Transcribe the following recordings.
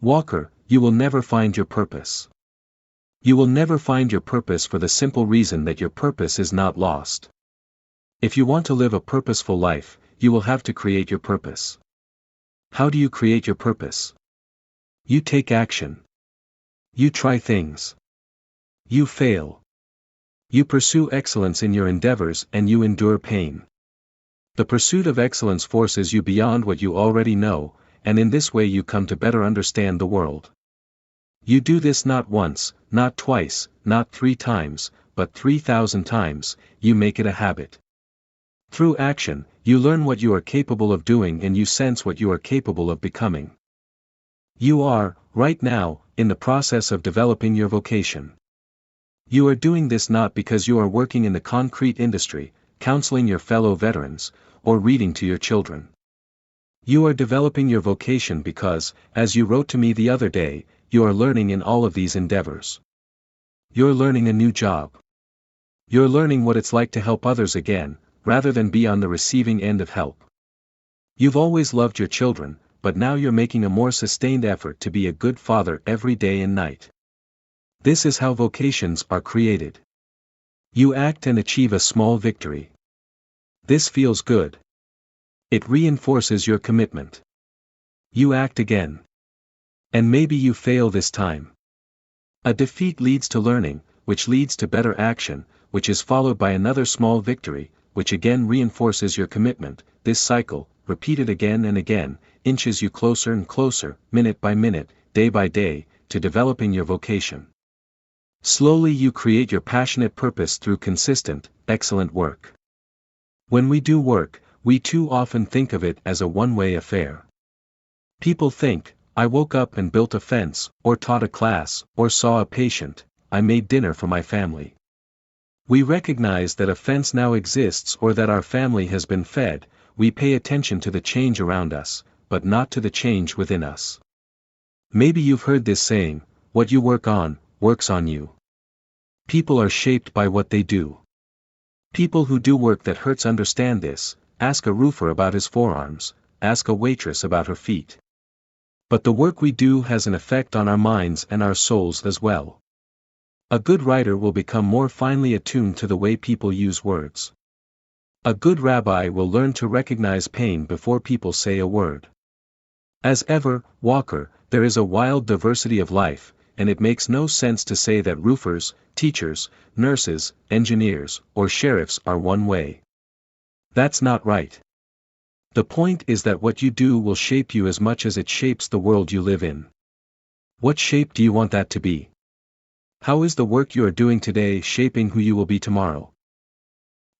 Walker, you will never find your purpose. You will never find your purpose for the simple reason that your purpose is not lost. If you want to live a purposeful life, you will have to create your purpose. How do you create your purpose? You take action. You try things. You fail. You pursue excellence in your endeavors and you endure pain. The pursuit of excellence forces you beyond what you already know, and in this way you come to better understand the world. You do this not once, not twice, not 3 times, but 3,000 times, you make it a habit. Through action, you learn what you are capable of doing and you sense what you are capable of becoming. You are, right now, in the process of developing your vocation. You are doing this not because you are working in the concrete industry, counseling your fellow veterans, or reading to your children. You are developing your vocation because, as you wrote to me the other day, you are learning in all of these endeavors. You're learning a new job. You're learning what it's like to help others again, rather than be on the receiving end of help. You've always loved your children, but now you're making a more sustained effort to be a good father every day and night. This is how vocations are created. You act and achieve a small victory. This feels good. It reinforces your commitment. You act again. And maybe you fail this time. A defeat leads to learning, which leads to better action, which is followed by another small victory, which again reinforces your commitment. This cycle, repeated again and again, inches you closer and closer, minute by minute, day by day, to developing your vocation. Slowly you create your passionate purpose through consistent, excellent work. When we do work, we too often think of it as a one-way affair. People think, I woke up and built a fence, or taught a class, or saw a patient, I made dinner for my family. We recognize that a fence now exists or that our family has been fed, we pay attention to the change around us, but not to the change within us. Maybe you've heard this saying, what you work on, works on you. People are shaped by what they do. People who do work that hurts understand this. Ask a roofer about his forearms, ask a waitress about her feet. But the work we do has an effect on our minds and our souls as well. A good writer will become more finely attuned to the way people use words. A good rabbi will learn to recognize pain before people say a word. As ever, Walker, there is a wild diversity of life, and it makes no sense to say that roofers, teachers, nurses, engineers, or sheriffs are one way. That's not right. The point is that what you do will shape you as much as it shapes the world you live in. What shape do you want that to be? How is the work you are doing today shaping who you will be tomorrow?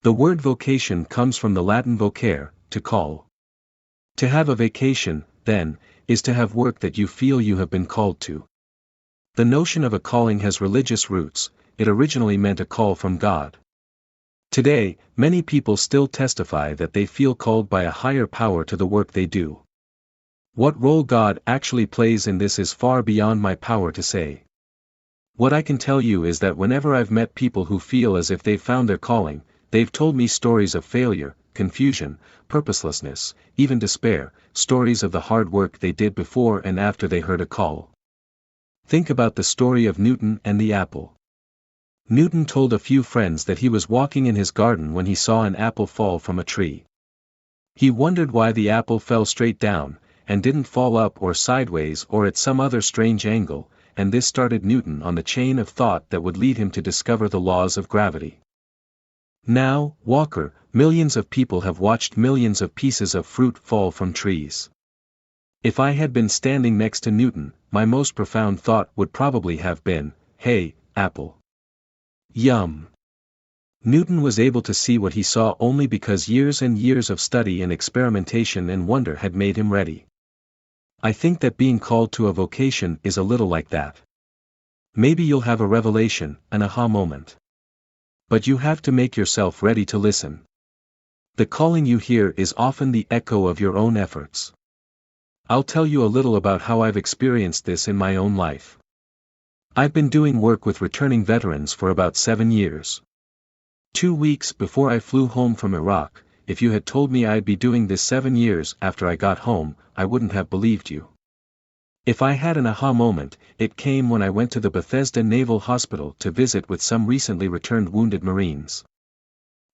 The word vocation comes from the Latin vocare, to call. To have a vacation, then, is to have work that you feel you have been called to. The notion of a calling has religious roots. It originally meant a call from God. Today, many people still testify that they feel called by a higher power to the work they do. What role God actually plays in this is far beyond my power to say. What I can tell you is that whenever I've met people who feel as if they've found their calling, they've told me stories of failure, confusion, purposelessness, even despair, stories of the hard work they did before and after they heard a call. Think about the story of Newton and the apple. Newton told a few friends that he was walking in his garden when he saw an apple fall from a tree. He wondered why the apple fell straight down, and didn't fall up or sideways or at some other strange angle, and this started Newton on the chain of thought that would lead him to discover the laws of gravity. Now, Walker, millions of people have watched millions of pieces of fruit fall from trees. If I had been standing next to Newton, my most profound thought would probably have been, hey, apple. Yum. Newton was able to see what he saw only because years and years of study and experimentation and wonder had made him ready. I think that being called to a vocation is a little like that. Maybe you'll have a revelation, an aha moment. But you have to make yourself ready to listen. The calling you hear is often the echo of your own efforts. I'll tell you a little about how I've experienced this in my own life. I've been doing work with returning veterans for about 7 years. 2 weeks before I flew home from Iraq, if you had told me I'd be doing this 7 years after I got home, I wouldn't have believed you. If I had an aha moment, it came when I went to the Bethesda Naval Hospital to visit with some recently returned wounded Marines.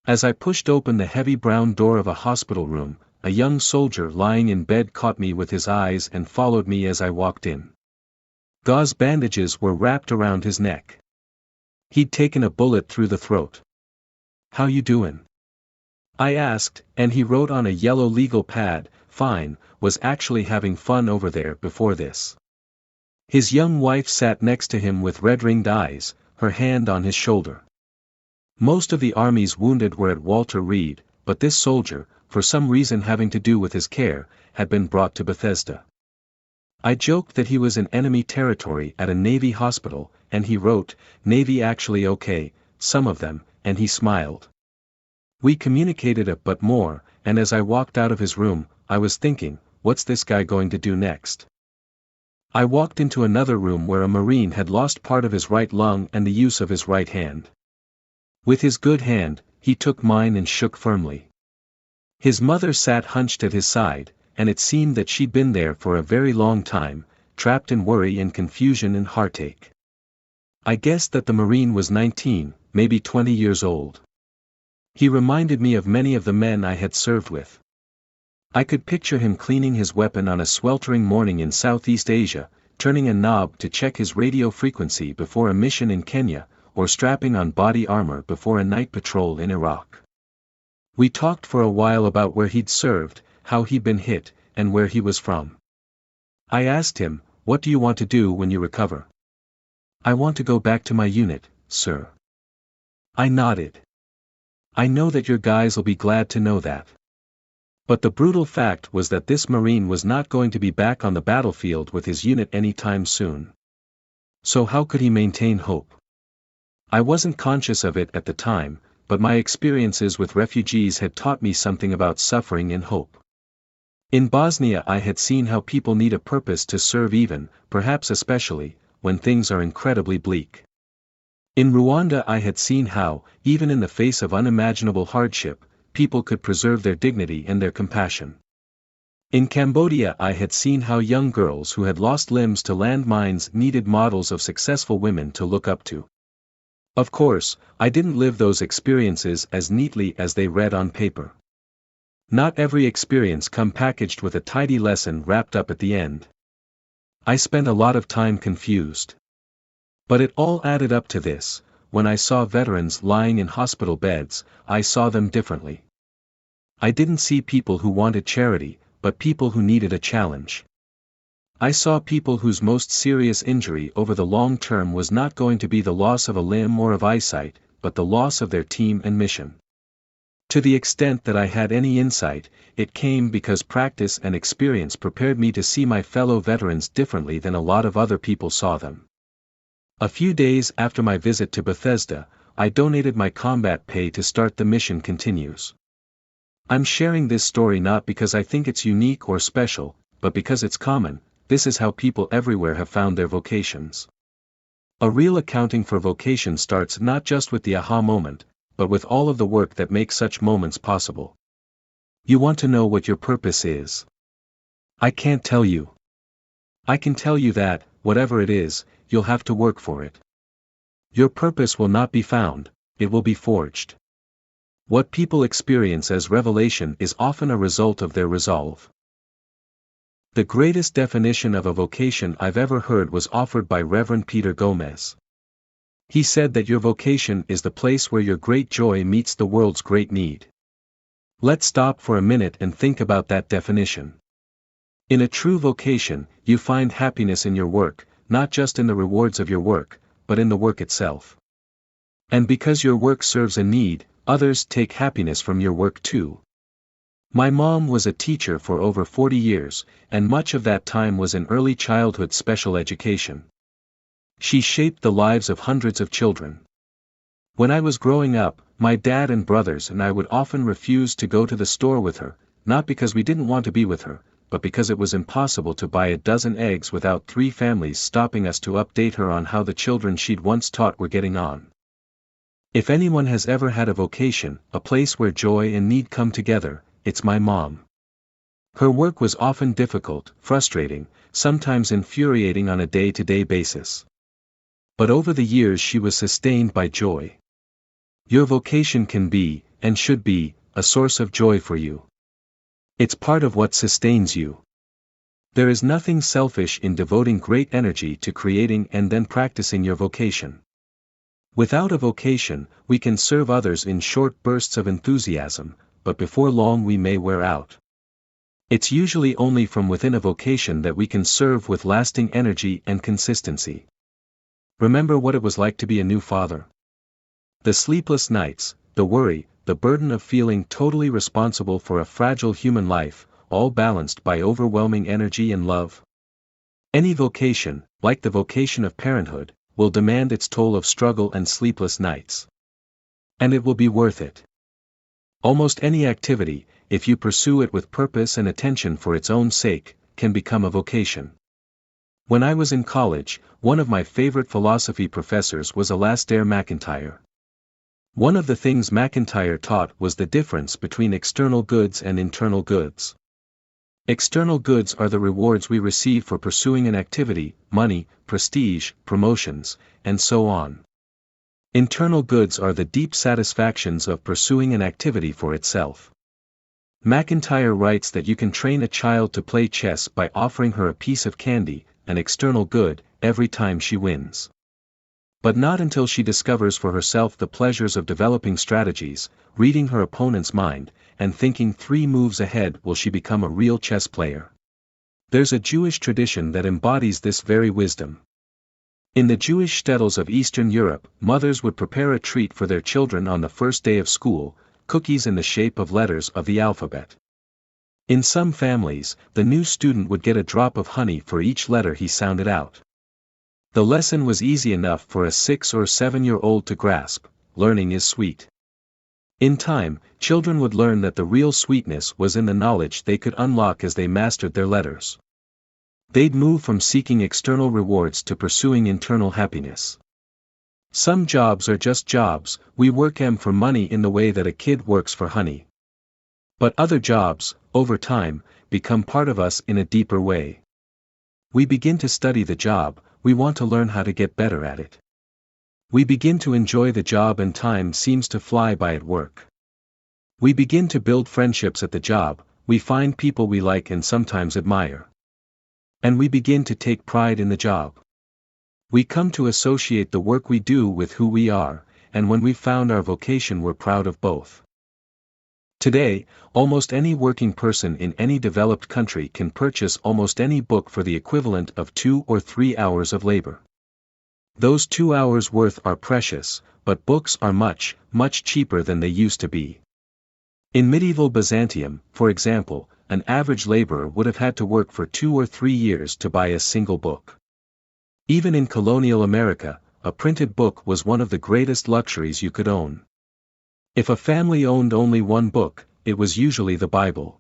As I pushed open the heavy brown door of a hospital room, a young soldier lying in bed caught me with his eyes and followed me as I walked in. Gauze bandages were wrapped around his neck. He'd taken a bullet through the throat. "How you doin'?" I asked, and he wrote on a yellow legal pad, "Fine, was actually having fun over there before this." His young wife sat next to him with red-ringed eyes, her hand on his shoulder. Most of the Army's wounded were at Walter Reed, but this soldier, for some reason having to do with his care, had been brought to Bethesda. I joked that he was in enemy territory at a Navy hospital, and he wrote, "Navy actually okay, some of them," and he smiled. We communicated a but more, and as I walked out of his room, I was thinking, what's this guy going to do next? I walked into another room where a Marine had lost part of his right lung and the use of his right hand. With his good hand, he took mine and shook firmly. His mother sat hunched at his side, and it seemed that she'd been there for a very long time, trapped in worry and confusion and heartache. I guessed that the Marine was 19, maybe 20 years old. He reminded me of many of the men I had served with. I could picture him cleaning his weapon on a sweltering morning in Southeast Asia, turning a knob to check his radio frequency before a mission in Kenya, or strapping on body armor before a night patrol in Iraq. We talked for a while about where he'd served, how he'd been hit, and where he was from. I asked him, "What do you want to do when you recover?" "I want to go back to my unit, sir." I nodded. "I know that your guys'll be glad to know that." But the brutal fact was that this Marine was not going to be back on the battlefield with his unit anytime soon. So how could he maintain hope? I wasn't conscious of it at the time, but my experiences with refugees had taught me something about suffering and hope. In Bosnia I had seen how people need a purpose to serve even, perhaps especially, when things are incredibly bleak. In Rwanda I had seen how, even in the face of unimaginable hardship, people could preserve their dignity and their compassion. In Cambodia I had seen how young girls who had lost limbs to landmines needed models of successful women to look up to. Of course, I didn't live those experiences as neatly as they read on paper. Not every experience come packaged with a tidy lesson wrapped up at the end. I spent a lot of time confused. But it all added up to this: when I saw veterans lying in hospital beds, I saw them differently. I didn't see people who wanted charity, but people who needed a challenge. I saw people whose most serious injury over the long term was not going to be the loss of a limb or of eyesight, but the loss of their team and mission. To the extent that I had any insight, it came because practice and experience prepared me to see my fellow veterans differently than a lot of other people saw them. A few days after my visit to Bethesda, I donated my combat pay to start the Mission Continues. I'm sharing this story not because I think it's unique or special, but because it's common. This is how people everywhere have found their vocations. A real accounting for vocation starts not just with the aha moment, but with all of the work that makes such moments possible. You want to know what your purpose is? I can't tell you. I can tell you that, whatever it is, you'll have to work for it. Your purpose will not be found, it will be forged. What people experience as revelation is often a result of their resolve. The greatest definition of a vocation I've ever heard was offered by Reverend Peter Gomez. He said that your vocation is the place where your great joy meets the world's great need. Let's stop for a minute and think about that definition. In a true vocation, you find happiness in your work, not just in the rewards of your work, but in the work itself. And because your work serves a need, others take happiness from your work too. My mom was a teacher for over 40 years, and much of that time was in early childhood special education. She shaped the lives of hundreds of children. When I was growing up, my dad and brothers and I would often refuse to go to the store with her, not because we didn't want to be with her, but because it was impossible to buy a dozen eggs without 3 families stopping us to update her on how the children she'd once taught were getting on. If anyone has ever had a vocation, a place where joy and need come together, it's my mom. Her work was often difficult, frustrating, sometimes infuriating on a day-to-day basis. But over the years she was sustained by joy. Your vocation can be, and should be, a source of joy for you. It's part of what sustains you. There is nothing selfish in devoting great energy to creating and then practicing your vocation. Without a vocation, we can serve others in short bursts of enthusiasm, but before long we may wear out. It's usually only from within a vocation that we can serve with lasting energy and consistency. Remember what it was like to be a new father. The sleepless nights, the worry, the burden of feeling totally responsible for a fragile human life, all balanced by overwhelming energy and love. Any vocation, like the vocation of parenthood, will demand its toll of struggle and sleepless nights. And it will be worth it. Almost any activity, if you pursue it with purpose and attention for its own sake, can become a vocation. When I was in college, one of my favorite philosophy professors was Alasdair MacIntyre. One of the things MacIntyre taught was the difference between external goods and internal goods. External goods are the rewards we receive for pursuing an activity, money, prestige, promotions, and so on. Internal goods are the deep satisfactions of pursuing an activity for itself. MacIntyre writes that you can train a child to play chess by offering her a piece of candy, an external good, every time she wins. But not until she discovers for herself the pleasures of developing strategies, reading her opponent's mind, and thinking 3 moves ahead will she become a real chess player. There's a Jewish tradition that embodies this very wisdom. In the Jewish shtetls of Eastern Europe, mothers would prepare a treat for their children on the first day of school, cookies in the shape of letters of the alphabet. In some families, the new student would get a drop of honey for each letter he sounded out. The lesson was easy enough for a 6 or 7-year-old to grasp: learning is sweet. In time, children would learn that the real sweetness was in the knowledge they could unlock as they mastered their letters. They'd move from seeking external rewards to pursuing internal happiness. Some jobs are just jobs, we work for money in the way that a kid works for honey. But other jobs, over time, become part of us in a deeper way. We begin to study the job, we want to learn how to get better at it. We begin to enjoy the job and time seems to fly by at work. We begin to build friendships at the job, we find people we like and sometimes admire. And we begin to take pride in the job. We come to associate the work we do with who we are, and when we've found our vocation we're proud of both. Today, almost any working person in any developed country can purchase almost any book for the equivalent of 2 or 3 hours of labor. Those 2 hours worth are precious, but books are much, much cheaper than they used to be. In medieval Byzantium, for example, an average laborer would have had to work for 2 or 3 years to buy a single book. Even in colonial America, a printed book was one of the greatest luxuries you could own. If a family owned only one book, it was usually the Bible.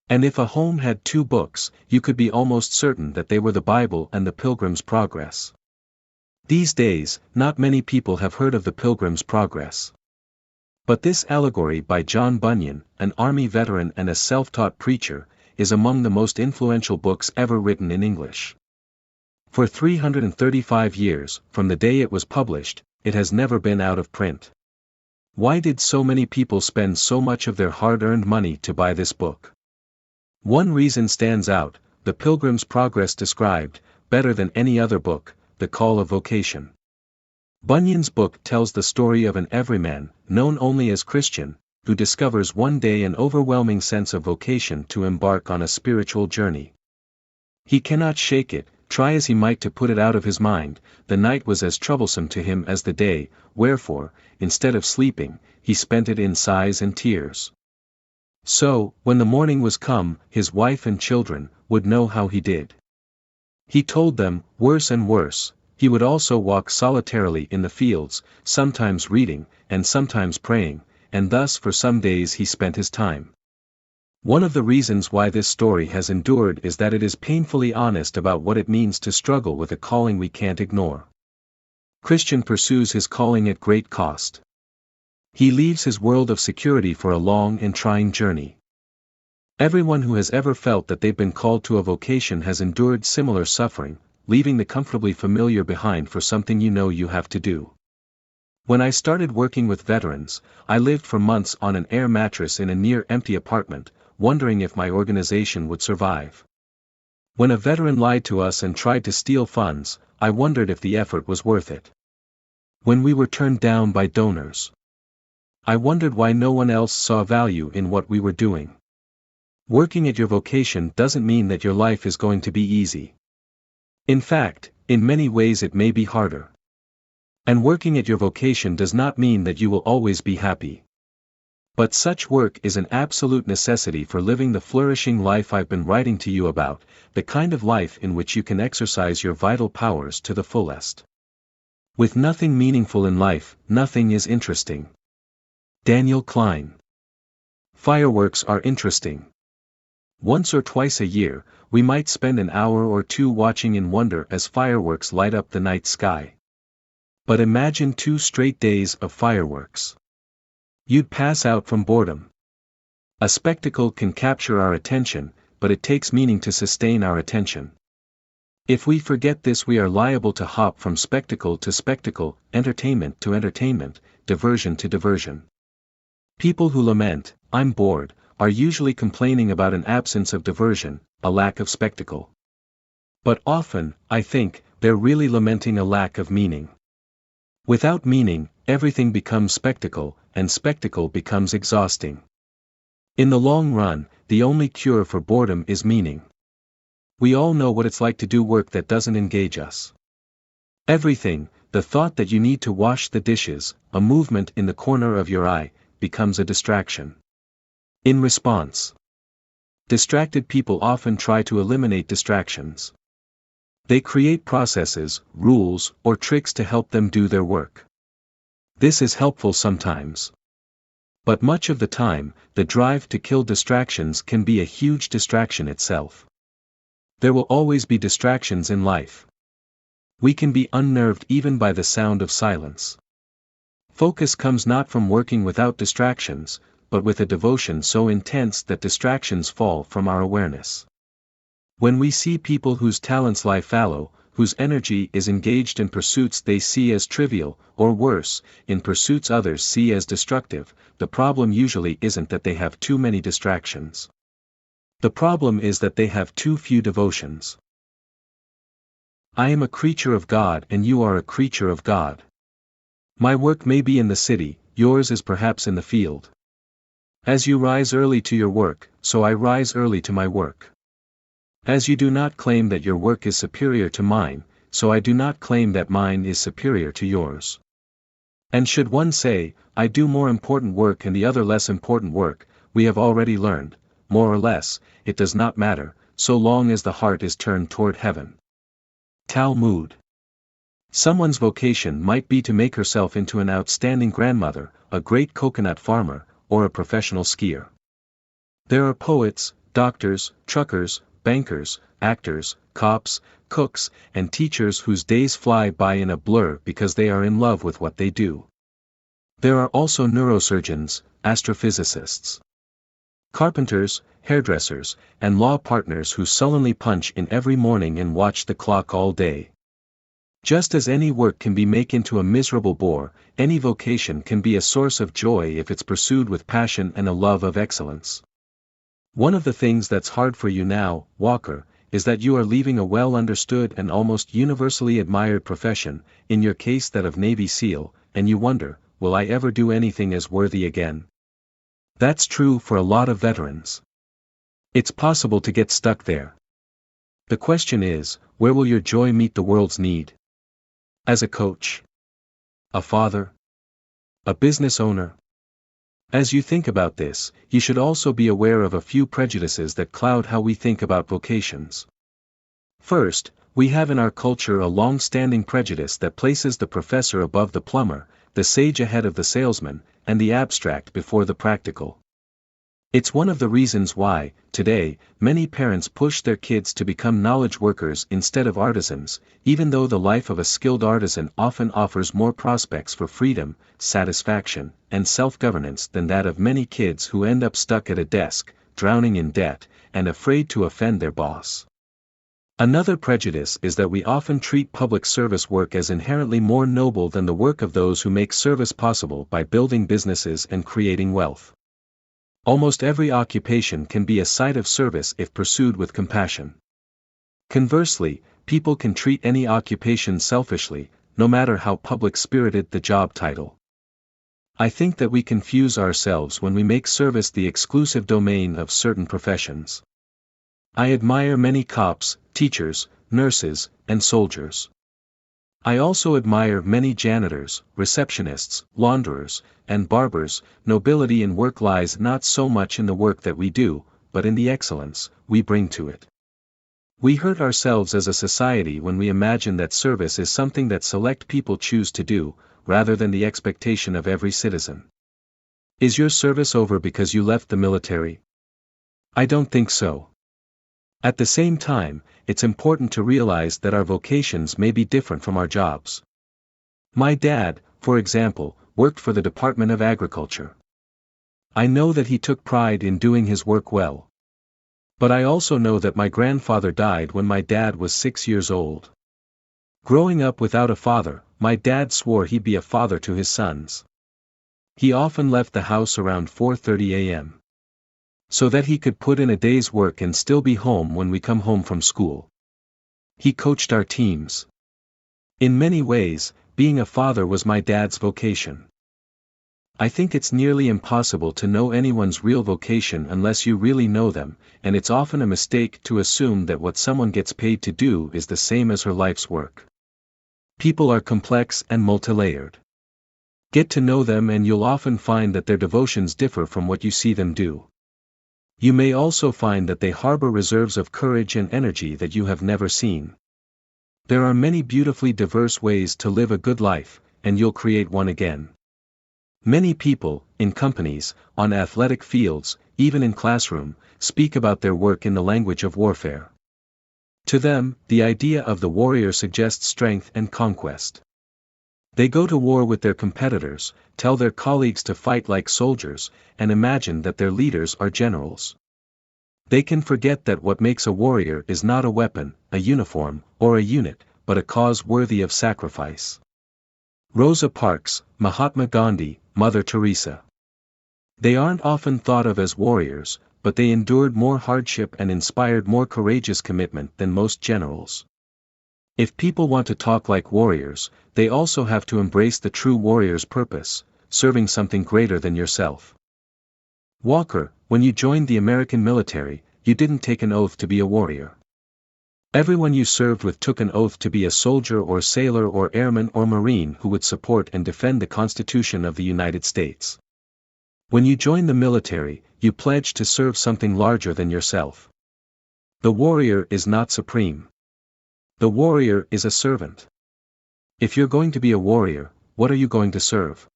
And if a home had 2 books, you could be almost certain that they were the Bible and the Pilgrim's Progress. These days, not many people have heard of the Pilgrim's Progress. But this allegory by John Bunyan, an army veteran and a self-taught preacher, is among the most influential books ever written in English. For 335 years, from the day it was published, it has never been out of print. Why did so many people spend so much of their hard-earned money to buy this book? One reason stands out: The Pilgrim's Progress described, better than any other book, the call of vocation. Bunyan's book tells the story of an everyman, known only as Christian, who discovers one day an overwhelming sense of vocation to embark on a spiritual journey. He cannot shake it, try as he might to put it out of his mind. The night was as troublesome to him as the day, wherefore, instead of sleeping, he spent it in sighs and tears. So, when the morning was come, his wife and children would know how he did. He told them, worse and worse. He would also walk solitarily in the fields, sometimes reading, and sometimes praying, and thus for some days he spent his time. One of the reasons why this story has endured is that it is painfully honest about what it means to struggle with a calling we can't ignore. Christian pursues his calling at great cost. He leaves his world of security for a long and trying journey. Everyone who has ever felt that they've been called to a vocation has endured similar suffering, leaving the comfortably familiar behind for something you know you have to do. When I started working with veterans, I lived for months on an air mattress in a near-empty apartment, wondering if my organization would survive. When a veteran lied to us and tried to steal funds, I wondered if the effort was worth it. When we were turned down by donors, I wondered why no one else saw value in what we were doing. Working at your vocation doesn't mean that your life is going to be easy. In fact, in many ways it may be harder. And working at your vocation does not mean that you will always be happy. But such work is an absolute necessity for living the flourishing life I've been writing to you about, the kind of life in which you can exercise your vital powers to the fullest. With nothing meaningful in life, nothing is interesting. Daniel Klein. Fireworks are interesting. Once or twice a year, we might spend an hour or two watching in wonder as fireworks light up the night sky. But imagine 2 straight days of fireworks. You'd pass out from boredom. A spectacle can capture our attention, but it takes meaning to sustain our attention. If we forget this, we are liable to hop from spectacle to spectacle, entertainment to entertainment, diversion to diversion. People who lament, "I'm bored," are usually complaining about an absence of diversion, a lack of spectacle. But often, I think, they're really lamenting a lack of meaning. Without meaning, everything becomes spectacle, and spectacle becomes exhausting. In the long run, the only cure for boredom is meaning. We all know what it's like to do work that doesn't engage us. Everything, the thought that you need to wash the dishes, a movement in the corner of your eye, becomes a distraction. In response, distracted people often try to eliminate distractions. They create processes, rules, or tricks to help them do their work. This is helpful sometimes. But much of the time, the drive to kill distractions can be a huge distraction itself. There will always be distractions in life. We can be unnerved even by the sound of silence. Focus comes not from working without distractions, but with a devotion so intense that distractions fall from our awareness. When we see people whose talents lie fallow, whose energy is engaged in pursuits they see as trivial, or worse, in pursuits others see as destructive, the problem usually isn't that they have too many distractions. The problem is that they have too few devotions. I am a creature of God and you are a creature of God. My work may be in the city, yours is perhaps in the field. As you rise early to your work, so I rise early to my work. As you do not claim that your work is superior to mine, so I do not claim that mine is superior to yours. And should one say, I do more important work and the other less important work, we have already learned, more or less, it does not matter, so long as the heart is turned toward heaven. Talmud. Someone's vocation might be to make herself into an outstanding grandmother, a great coconut farmer, or a professional skier. There are poets, doctors, truckers, bankers, actors, cops, cooks, and teachers whose days fly by in a blur because they are in love with what they do. There are also neurosurgeons, astrophysicists, carpenters, hairdressers, and law partners who sullenly punch in every morning and watch the clock all day. Just as any work can be made into a miserable bore, any vocation can be a source of joy if it's pursued with passion and a love of excellence. One of the things that's hard for you now, Walker, is that you are leaving a well-understood and almost universally admired profession, in your case that of Navy SEAL, and you wonder, will I ever do anything as worthy again? That's true for a lot of veterans. It's possible to get stuck there. The question is, where will your joy meet the world's need? As a coach? A father? A business owner? As you think about this, you should also be aware of a few prejudices that cloud how we think about vocations. First, we have in our culture a long-standing prejudice that places the professor above the plumber, the sage ahead of the salesman, and the abstract before the practical. It's one of the reasons why, today, many parents push their kids to become knowledge workers instead of artisans, even though the life of a skilled artisan often offers more prospects for freedom, satisfaction, and self-governance than that of many kids who end up stuck at a desk, drowning in debt, and afraid to offend their boss. Another prejudice is that we often treat public service work as inherently more noble than the work of those who make service possible by building businesses and creating wealth. Almost every occupation can be a site of service if pursued with compassion. Conversely, people can treat any occupation selfishly, no matter how public-spirited the job title. I think that we confuse ourselves when we make service the exclusive domain of certain professions. I admire many cops, teachers, nurses, and soldiers. I also admire many janitors, receptionists, launderers, and barbers. Nobility in work lies not so much in the work that we do, but in the excellence we bring to it. We hurt ourselves as a society when we imagine that service is something that select people choose to do, rather than the expectation of every citizen. Is your service over because you left the military? I don't think so. At the same time, it's important to realize that our vocations may be different from our jobs. My dad, for example, worked for the Department of Agriculture. I know that he took pride in doing his work well. But I also know that my grandfather died when my dad was 6 years old. Growing up without a father, my dad swore he'd be a father to his sons. He often left the house around 4:30 a.m. so that he could put in a day's work and still be home when we come home from school. He coached our teams. In many ways, being a father was my dad's vocation. I think it's nearly impossible to know anyone's real vocation unless you really know them, and it's often a mistake to assume that what someone gets paid to do is the same as her life's work. People are complex and multilayered. Get to know them and you'll often find that their devotions differ from what you see them do. You may also find that they harbor reserves of courage and energy that you have never seen. There are many beautifully diverse ways to live a good life, and you'll create one again. Many people, in companies, on athletic fields, even in classroom, speak about their work in the language of warfare. To them, the idea of the warrior suggests strength and conquest. They go to war with their competitors, tell their colleagues to fight like soldiers, and imagine that their leaders are generals. They can forget that what makes a warrior is not a weapon, a uniform, or a unit, but a cause worthy of sacrifice. Rosa Parks, Mahatma Gandhi, Mother Teresa. They aren't often thought of as warriors, but they endured more hardship and inspired more courageous commitment than most generals. If people want to talk like warriors, they also have to embrace the true warrior's purpose, serving something greater than yourself. Walker, when you joined the American military, you didn't take an oath to be a warrior. Everyone you served with took an oath to be a soldier or sailor or airman or marine who would support and defend the Constitution of the United States. When you joined the military, you pledged to serve something larger than yourself. The warrior is not supreme. The warrior is a servant. If you're going to be a warrior, what are you going to serve?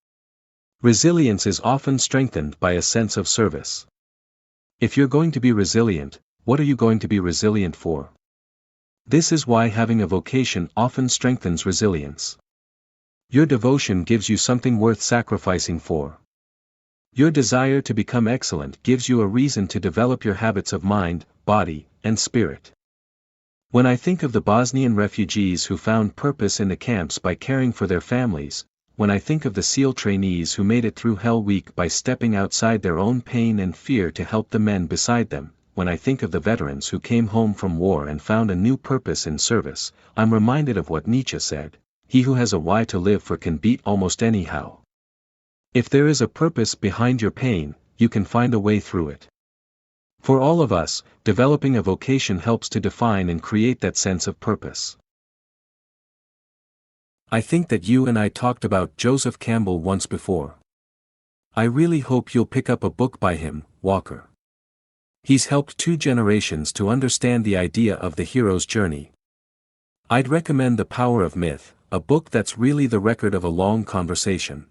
Resilience is often strengthened by a sense of service. If you're going to be resilient, what are you going to be resilient for? This is why having a vocation often strengthens resilience. Your devotion gives you something worth sacrificing for. Your desire to become excellent gives you a reason to develop your habits of mind, body, and spirit. When I think of the Bosnian refugees who found purpose in the camps by caring for their families, when I think of the SEAL trainees who made it through Hell Week by stepping outside their own pain and fear to help the men beside them, when I think of the veterans who came home from war and found a new purpose in service, I'm reminded of what Nietzsche said, "He who has a why to live for can beat almost anyhow." If there is a purpose behind your pain, you can find a way through it. For all of us, developing a vocation helps to define and create that sense of purpose. I think that you and I talked about Joseph Campbell once before. I really hope you'll pick up a book by him, Walker. He's helped 2 generations to understand the idea of the hero's journey. I'd recommend The Power of Myth, a book that's really the record of a long conversation.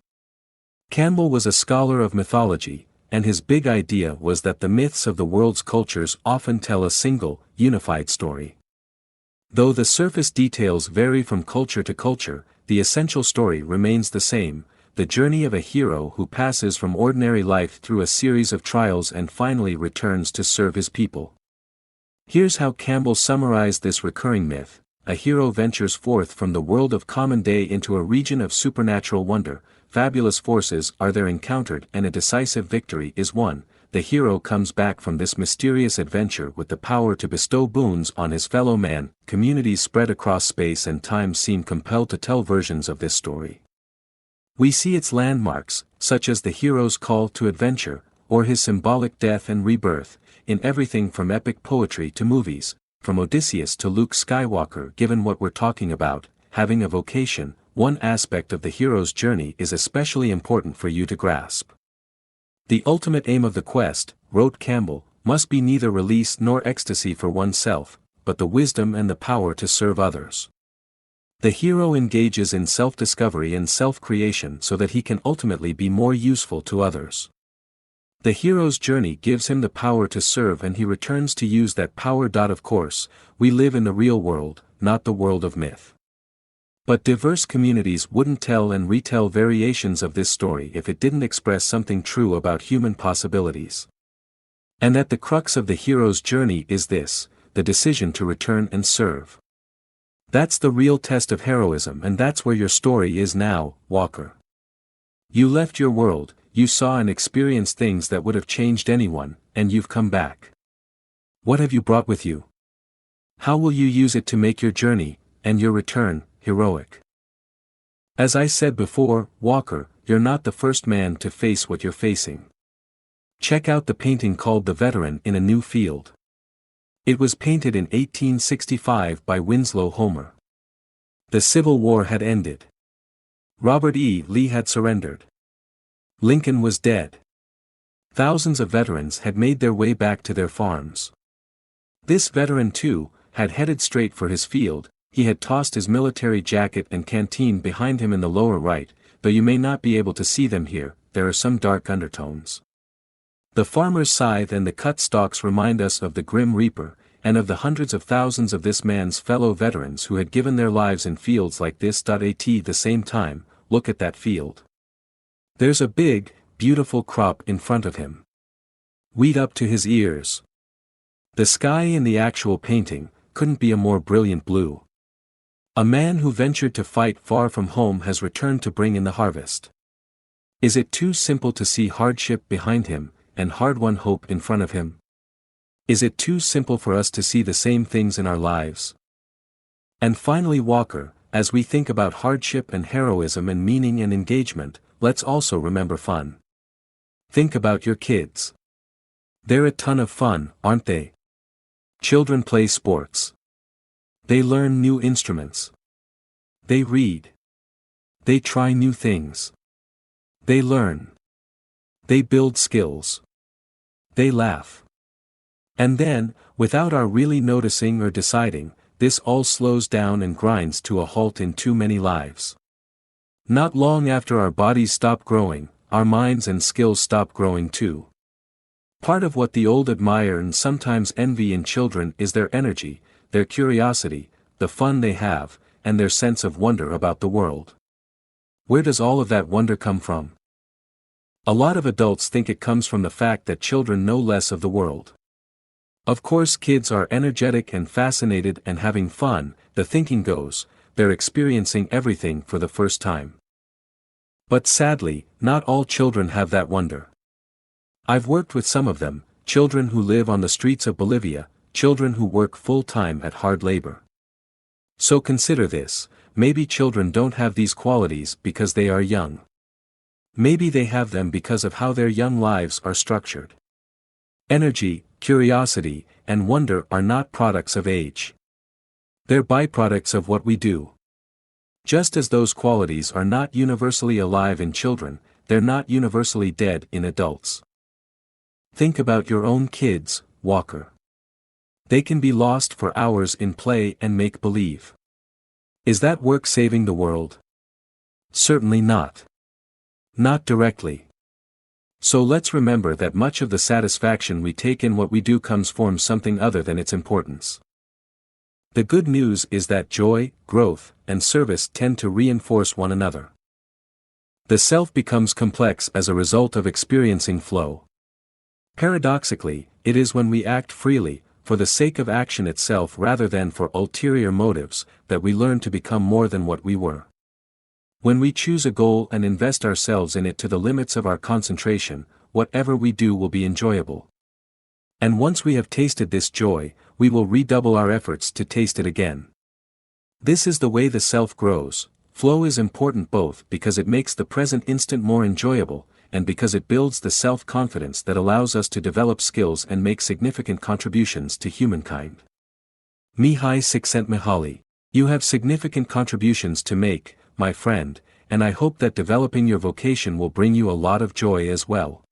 Campbell was a scholar of mythology, and his big idea was that the myths of the world's cultures often tell a single, unified story. Though the surface details vary from culture to culture, the essential story remains the same: the journey of a hero who passes from ordinary life through a series of trials and finally returns to serve his people. Here's how Campbell summarized this recurring myth: a hero ventures forth from the world of common day into a region of supernatural wonder, fabulous forces are there encountered and a decisive victory is won. The hero comes back from this mysterious adventure with the power to bestow boons on his fellow man. Communities spread across space and time seem compelled to tell versions of this story. We see its landmarks, such as the hero's call to adventure, or his symbolic death and rebirth, in everything from epic poetry to movies, from Odysseus to Luke Skywalker. Given what we're talking about, having a vocation, one aspect of the hero's journey is especially important for you to grasp. The ultimate aim of the quest, wrote Campbell, must be neither release nor ecstasy for oneself, but the wisdom and the power to serve others. The hero engages in self-discovery and self-creation so that he can ultimately be more useful to others. The hero's journey gives him the power to serve and he returns to use that power. Of course, we live in the real world, not the world of myth. But diverse communities wouldn't tell and retell variations of this story if it didn't express something true about human possibilities. And at the crux of the hero's journey is this: the decision to return and serve. That's the real test of heroism, and that's where your story is now, Walker. You left your world, you saw and experienced things that would have changed anyone, and you've come back. What have you brought with you? How will you use it to make your journey, and your return, heroic? As I said before, Walker, you're not the first man to face what you're facing. Check out the painting called The Veteran in a New Field. It was painted in 1865 by Winslow Homer. The Civil War had ended. Robert E. Lee had surrendered. Lincoln was dead. Thousands of veterans had made their way back to their farms. This veteran, too, had headed straight for his field. He had tossed his military jacket and canteen behind him in the lower right, though you may not be able to see them here, there are some dark undertones. The farmer's scythe and the cut stalks remind us of the Grim Reaper, and of the hundreds of thousands of this man's fellow veterans who had given their lives in fields like this. At the same time, look at that field. There's a big, beautiful crop in front of him. Wheat up to his ears. The sky in the actual painting couldn't be a more brilliant blue. A man who ventured to fight far from home has returned to bring in the harvest. Is it too simple to see hardship behind him, and hard-won hope in front of him? Is it too simple for us to see the same things in our lives? And finally, Walker, as we think about hardship and heroism and meaning and engagement, let's also remember fun. Think about your kids. They're a ton of fun, aren't they? Children play sports. They learn new instruments. They read. They try new things. They learn. They build skills. They laugh. And then, without our really noticing or deciding, this all slows down and grinds to a halt in too many lives. Not long after our bodies stop growing, our minds and skills stop growing too. Part of what the old admire and sometimes envy in children is their energy, their curiosity, the fun they have, and their sense of wonder about the world. Where does all of that wonder come from? A lot of adults think it comes from the fact that children know less of the world. Of course, kids are energetic and fascinated and having fun. The thinking goes, they're experiencing everything for the first time. But sadly, not all children have that wonder. I've worked with some of them, children who live on the streets of Bolivia, children who work full-time at hard labor. So consider this: maybe children don't have these qualities because they are young. Maybe they have them because of how their young lives are structured. Energy, curiosity, and wonder are not products of age. They're byproducts of what we do. Just as those qualities are not universally alive in children, they're not universally dead in adults. Think about your own kids, Walker. They can be lost for hours in play and make-believe. Is that work saving the world? Certainly not. Not directly. So let's remember that much of the satisfaction we take in what we do comes from something other than its importance. The good news is that joy, growth, and service tend to reinforce one another. The self becomes complex as a result of experiencing flow. Paradoxically, it is when we act freely, for the sake of action itself rather than for ulterior motives, that we learn to become more than what we were. When we choose a goal and invest ourselves in it to the limits of our concentration, whatever we do will be enjoyable. And once we have tasted this joy, we will redouble our efforts to taste it again. This is the way the self grows. Flow is important both because it makes the present instant more enjoyable, and because it builds the self-confidence that allows us to develop skills and make significant contributions to humankind. Mihai Csikszentmihalyi. You have significant contributions to make, my friend, and I hope that developing your vocation will bring you a lot of joy as well.